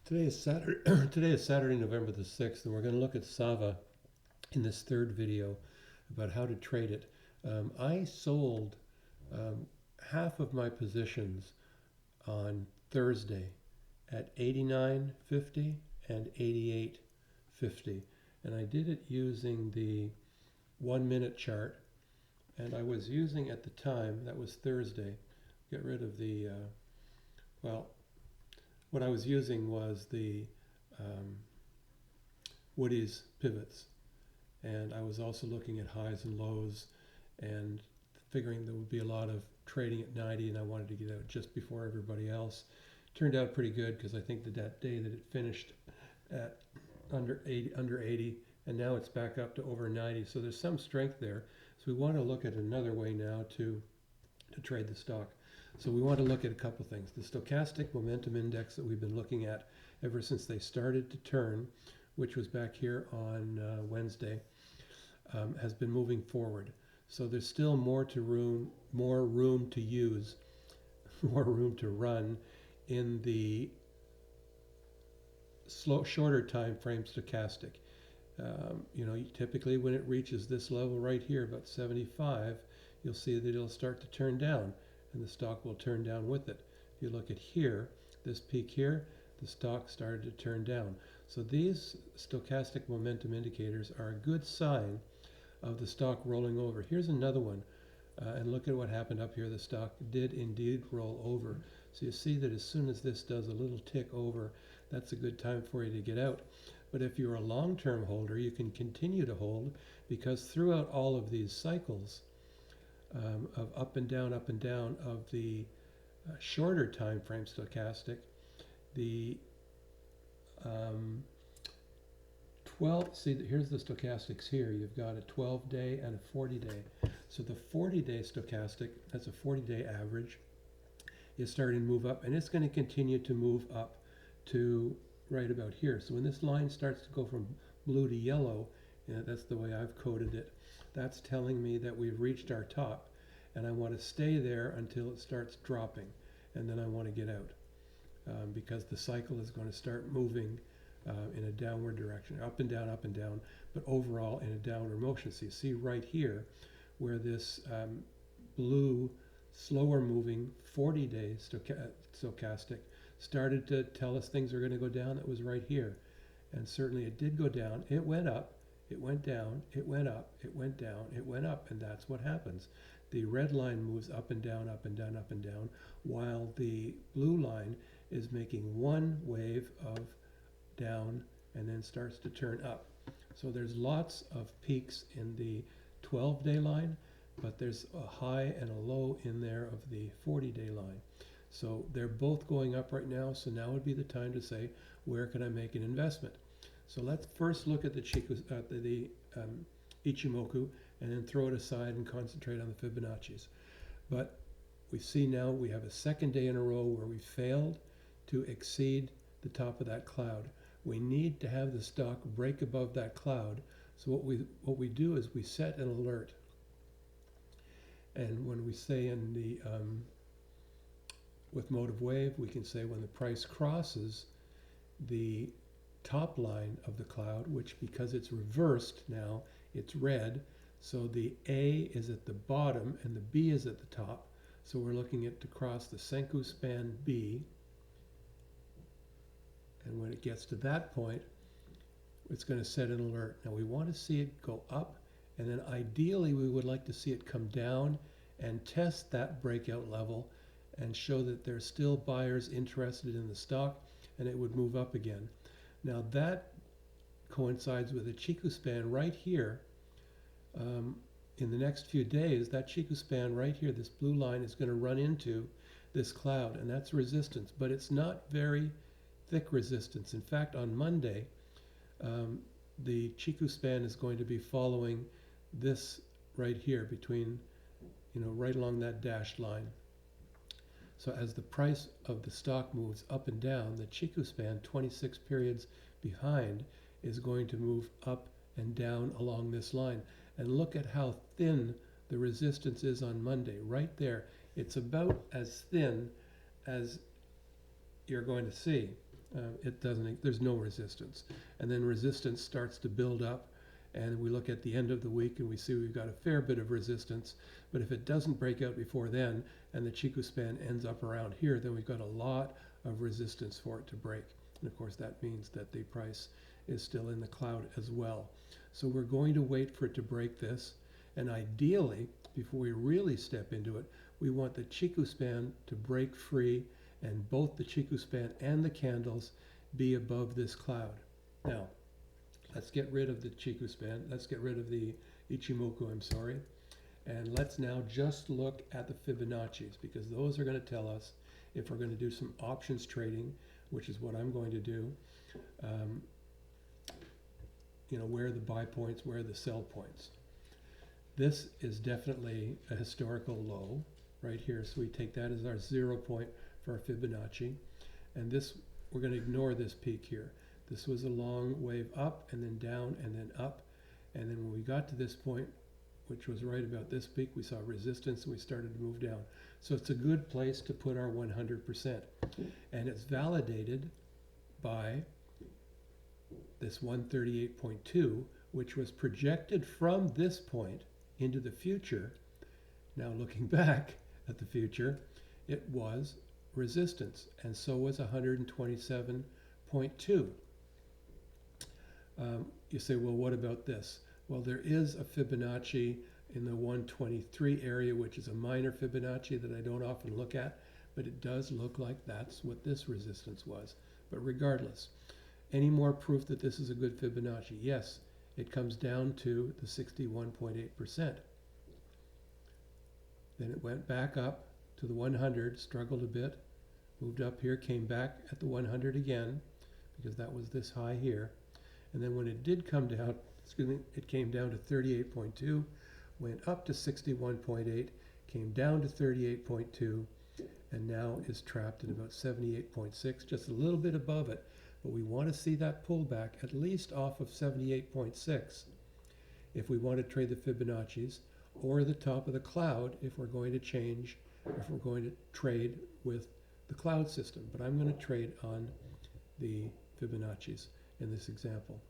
Today is Saturday. Today is Saturday, November the 6th, and we're going to look at SAVA in this third video about how to trade it. I sold half of my positions on Thursday at 89.50 and 88.50, and I did it using the 1 minute chart, and I was using at the time, that was Thursday, get rid of the, what I was using was the Woody's pivots, and I was also looking at highs and lows and figuring there would be a lot of trading at 90, and I wanted to get out just before everybody else. Turned out pretty good because I think that day that it finished at under 80, and now it's back up to over 90, so there's some strength there. So we want to look at another way now to trade the stock. So we want to look at a couple things. The stochastic momentum index that we've been looking at ever since they started to turn, which was back here on Wednesday, has been moving forward. So there's still more room to use, more room to run in the shorter time frame stochastic. Typically when it reaches this level right here, about 75, you'll see that it'll start to turn down, and the stock will turn down with it. If you look at here, this peak here, the stock started to turn down. So these stochastic momentum indicators are a good sign of the stock rolling over. Here's another one, and look at what happened up here. The stock did indeed roll over. So you see that as soon as this does a little tick over, that's a good time for you to get out. But if you're a long-term holder, you can continue to hold, because throughout all of these cycles of up and down of the shorter time frame stochastic, the here's the stochastics here. You've got a 12-day and a 40-day. So the 40-day stochastic, that's a 40-day average, is starting to move up, and it's going to continue to move up to right about here. So when this line starts to go from blue to yellow, that's the way I've coded it, that's telling me that we've reached our top, and I want to stay there until it starts dropping, and then I want to get out, because the cycle is going to start moving in a downward direction, up and down, but overall in a downward motion. So you see right here where this blue, slower moving 40-day stochastic started to tell us things are going to go down. It was right here, and certainly it did go down. It went up, it went down, it went up, it went down, it went up, and that's what happens. The red line moves up and down, while the blue line is making one wave of down and then starts to turn up. So there's lots of peaks in the 12-day line, but there's a high and a low in there of the 40-day line. So they're both going up right now, so now would be the time to say, where can I make an investment? So let's first look at the Ichimoku, and then throw it aside and concentrate on the Fibonacci's. But we see now we have a second day in a row where we failed to exceed the top of that cloud. We need to have the stock break above that cloud. So what we do is we set an alert. And when we say in the with motive wave, we can say when the price crosses the top line of the cloud, which, because it's reversed now, it's red. So the A is at the bottom and the B is at the top. So we're looking at to cross the Senku span B. And when it gets to that point, it's going to set an alert. Now we want to see it go up, and then ideally we would like to see it come down and test that breakout level and show that there's still buyers interested in the stock, and it would move up again. Now that coincides with a Chiku span right here. In the next few days, that Chiku span right here, this blue line, is going to run into this cloud, and that's resistance, but it's not very thick resistance. In fact, on Monday, the Chiku span is going to be following this right here between, right along that dashed line. So as the price of the stock moves up and down, the Chiku span, 26 periods behind, is going to move up and down along this line. And look at how thin the resistance is on Monday. Right there, it's about as thin as you're going to see. it doesn't, there's no resistance. And then resistance starts to build up, and we look at the end of the week and we see we've got a fair bit of resistance. But if it doesn't break out before then, and the Chico span ends up around here, then we've got a lot of resistance for it to break. And of course that means that the price is still in the cloud as well. So we're going to wait for it to break this, and ideally, before we really step into it, we want the Chico span to break free and both the Chico span and the candles be above this cloud. Now, let's get rid of the Chico span. Let's get rid of the Ichimoku, I'm sorry. And let's now just look at the Fibonacci's, because those are going to tell us if we're going to do some options trading, which is what I'm going to do. Where are the buy points, where are the sell points? This is definitely a historical low right here. So we take that as our 0 point for our Fibonacci. And this, we're going to ignore this peak here. This was a long wave up and then down and then up. And then when we got to this point, which was right about this peak, we saw resistance and we started to move down. So it's a good place to put our 100%. And it's validated by this 138.2, which was projected from this point into the future. Now looking back at the future, it was resistance, and so was 127.2. You say, well, what about this? Well, there is a Fibonacci in the 123 area, which is a minor Fibonacci that I don't often look at, but it does look like that's what this resistance was. But regardless, any more proof that this is a good Fibonacci? Yes, it comes down to the 61.8%. Then it went back up to the 100, struggled a bit, moved up here, came back at the 100 again, because that was this high here. And then when it did come down, it came down to 38.2, went up to 61.8, came down to 38.2, and now is trapped at about 78.6, just a little bit above it. But we want to see that pullback at least off of 78.6 if we want to trade the Fibonacci's, or the top of the cloud if we're going to change, if we're going to trade with the cloud system. But I'm going to trade on the Fibonacci's in this example.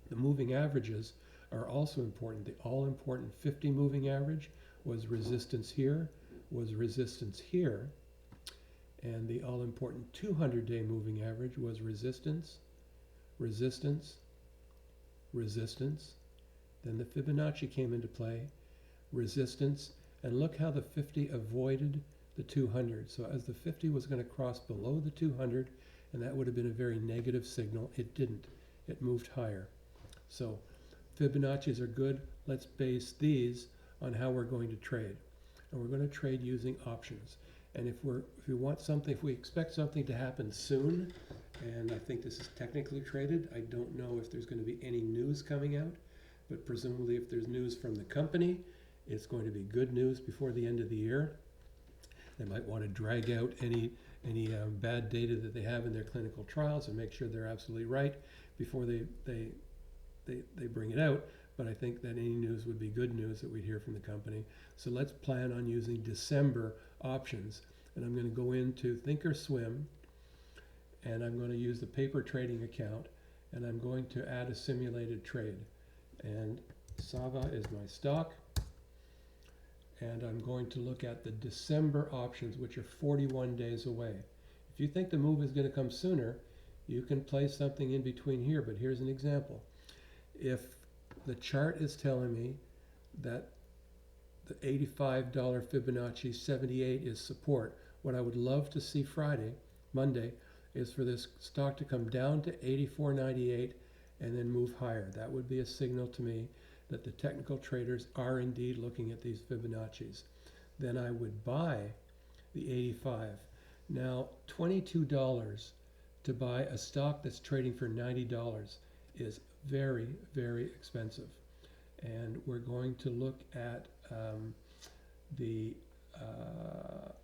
The moving averages are also important. The all-important 50 moving average was resistance here, was resistance here, and the all-important 200-day moving average was resistance, resistance, resistance. Then the Fibonacci came into play, resistance, and look how the 50 avoided the 200. So as the 50 was going to cross below the 200, and that would have been a very negative signal, it didn't. It moved higher. So Fibonacci's are good. Let's base these on how we're going to trade. And we're going to trade using options. And if we expect something to happen soon, and I think this is technically traded, I don't know if there's going to be any news coming out, but presumably if there's news from the company, it's going to be good news before the end of the year. They might want to drag out any bad data that they have in their clinical trials and make sure they're absolutely right before they bring it out. But I think that any news would be good news that we'd hear from the company. So let's plan on using December options. And I'm going to go into Thinkorswim, and I'm going to use the paper trading account, and I'm going to add a simulated trade. And SAVA is my stock. And I'm going to look at the December options, which are 41 days away. If you think the move is going to come sooner, you can place something in between here, but here's an example. If the chart is telling me that the $85 Fibonacci 78 is support, what I would love to see Monday, is for this stock to come down to 84.98 and then move higher. That would be a signal to me that the technical traders are indeed looking at these Fibonacci's. Then I would buy the 85. Now, $22 to buy a stock that's trading for $90 is very, very expensive. And we're going to look at the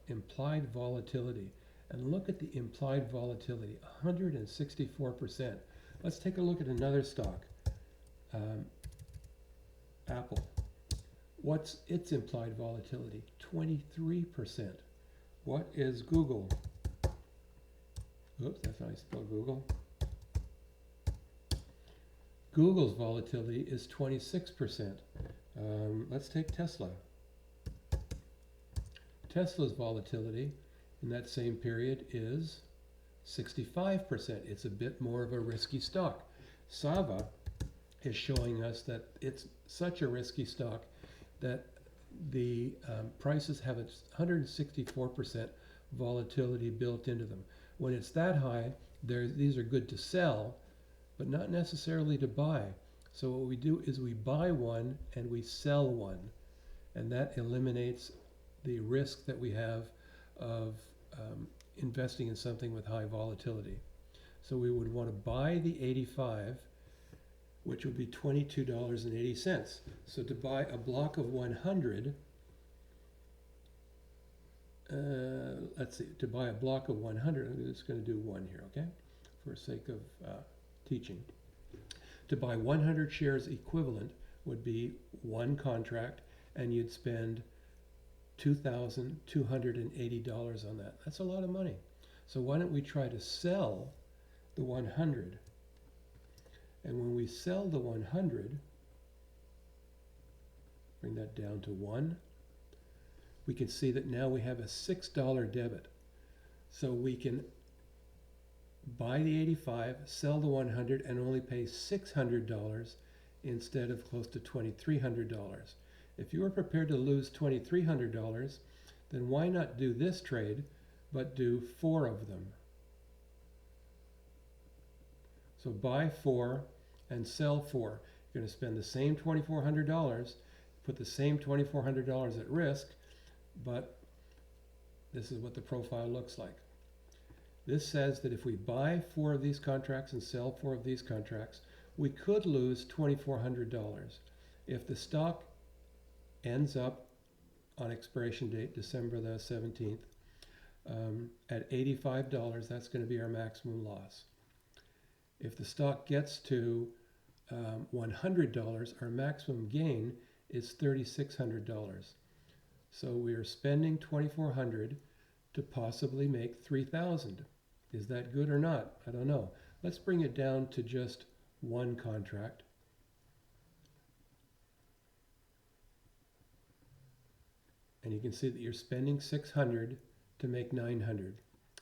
implied volatility. And look at the implied volatility, 164%. Let's take a look at another stock. Apple. What's its implied volatility? 23%. What is Google? Oops, that's how I spell Google. Google's volatility is 26%. Let's take Tesla. Tesla's volatility in that same period is 65%. It's a bit more of a risky stock. SAVA is showing us that it's such a risky stock that the prices have a 164% volatility built into them. When it's that high, these are good to sell, but not necessarily to buy. So what we do is we buy one and we sell one, and that eliminates the risk that we have of investing in something with high volatility. So we would want to buy the 85, which would be $22.80. So to buy a block of 100, let's see, to buy a block of 100, I'm just going to do one here, okay, for sake of teaching. To buy 100 shares equivalent would be one contract, and you'd spend $2,280 on that. That's a lot of money. So why don't we try to sell the 100? And when we sell the 100, bring that down to 1, we can see that now we have a $6 debit. So we can buy the 85, sell the 100, and only pay $600 instead of close to $2,300. If you are prepared to lose $2,300, then why not do this trade, but do 4 of them? So buy 4 and sell 4. You're going to spend the same $2,400, put the same $2,400 at risk, but this is what the profile looks like. This says that if we buy 4 of these contracts and sell 4 of these contracts, we could lose $2,400. If the stock ends up on expiration date, December the 17th, at $85, that's going to be our maximum loss. If the stock gets to $100, our maximum gain is $3,600. So we are spending $2,400 to possibly make $3,000. Is that good or not? I don't know. Let's bring it down to just one contract. And you can see that you're spending $600 to make $900.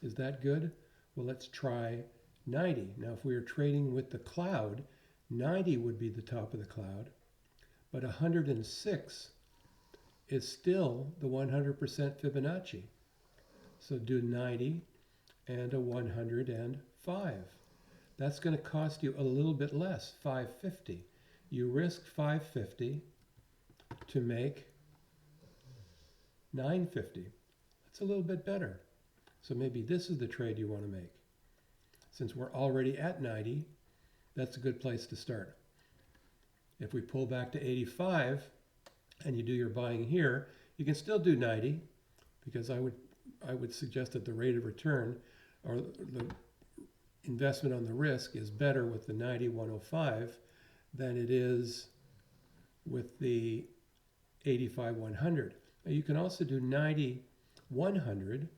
Is that good? Well, let's try 90. Now, if we were trading with the cloud, 90 would be the top of the cloud, but 106 is still the 100% Fibonacci. So do 90 and a 105. That's going to cost you a little bit less, $550. You risk $550 to make $950. That's a little bit better. So maybe this is the trade you want to make. Since we're already at 90, that's a good place to start. If we pull back to 85 and you do your buying here, you can still do 90, because I would suggest that the rate of return or the investment on the risk is better with the 90-105 than it is with the 85-100. Now you can also do 90-100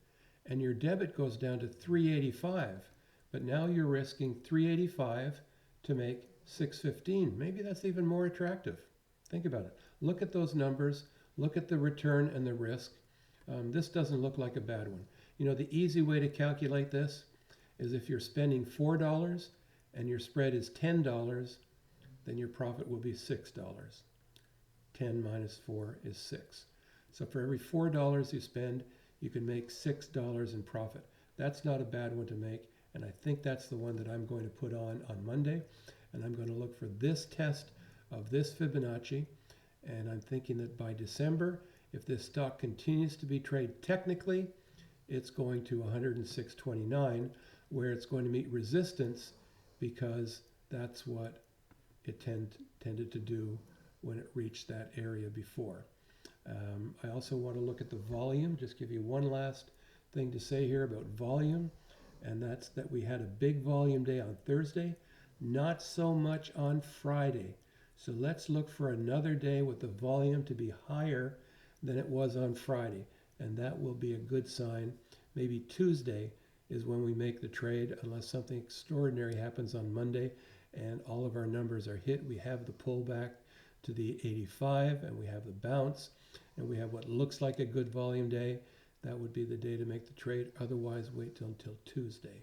and your debit goes down to 385, but now you're risking 385 to make 615. Maybe that's even more attractive. Think about it. Look at those numbers. Look at the return and the risk. This doesn't look like a bad one. You know, the easy way to calculate this is if you're spending $4 and your spread is $10, then your profit will be $6. 10 minus 4 is 6. So for every $4 you spend, you can make $6 in profit. That's not a bad one to make, and I think that's the one that I'm going to put on Monday, and I'm going to look for this test of this Fibonacci, and I'm thinking that by December, if this stock continues to be traded technically, it's going to 106.29, where it's going to meet resistance, because that's what it tended to do when it reached that area before. I also want to look at the volume. Just give you one last thing to say here about volume, and that's that we had a big volume day on Thursday, not so much on Friday. So let's look for another day with the volume to be higher than it was on Friday, and that will be a good sign. Maybe Tuesday is when we make the trade, unless something extraordinary happens on Monday and all of our numbers are hit. We have the pullback to the 85 and we have the bounce and we have what looks like a good volume day. That would be the day to make the trade. Otherwise, wait until Tuesday.